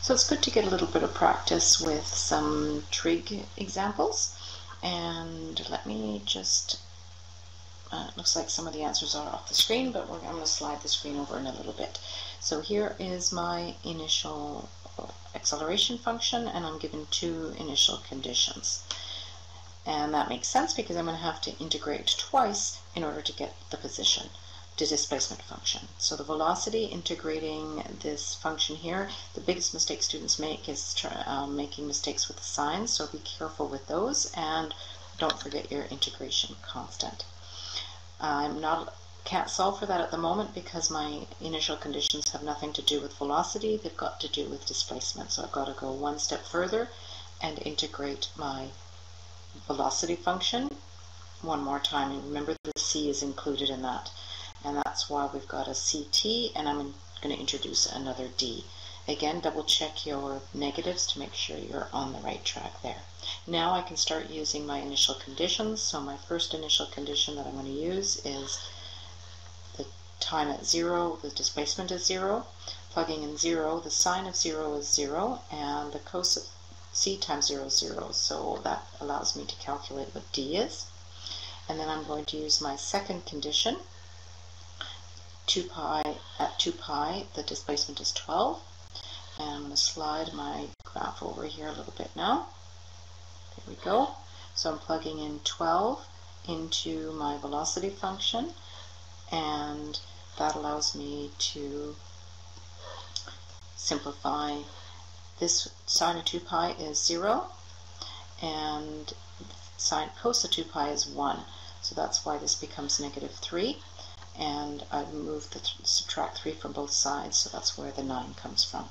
So it's good to get a little bit of practice with some trig examples. And let me just, it looks like some of the answers are off the screen, but I'm going to slide the screen over in a little bit. So here is my initial acceleration function, and I'm given two initial conditions. And that makes sense because I'm going to have to integrate twice in order to get the position, the displacement function. So the velocity, integrating this function here, the biggest mistake students make is making mistakes with the signs, so be careful with those, and don't forget your integration constant. Can't solve for that at the moment because my initial conditions have nothing to do with velocity, they've got to do with displacement. So I've got to go one step further and integrate my velocity function one more time. And remember, the c is included in that. And that's why we've got a ct, and I'm going to introduce another d. Again, double check your negatives to make sure you're on the right track there. Now I can start using my initial conditions. So my first initial condition that I'm going to use is the time at 0, the displacement is 0. Plugging in 0, the sine of 0 is 0, and the cos of c times 0 is 0. So that allows me to calculate what d is. And then I'm going to use my second condition. 2 pi, at 2 pi, the displacement is 12. And I'm going to slide my graph over here a little bit now. There we go. So I'm plugging in 12 into my velocity function, and that allows me to simplify. This sine of 2 pi is 0, and cos of 2 pi is 1. So that's why this becomes negative 3. And I subtract 3 from both sides, so that's where the 9 comes from.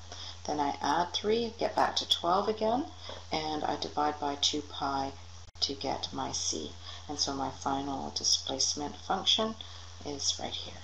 Then I add 3, get back to 12 again, and I divide by 2 pi to get my c. And so my final displacement function is right here.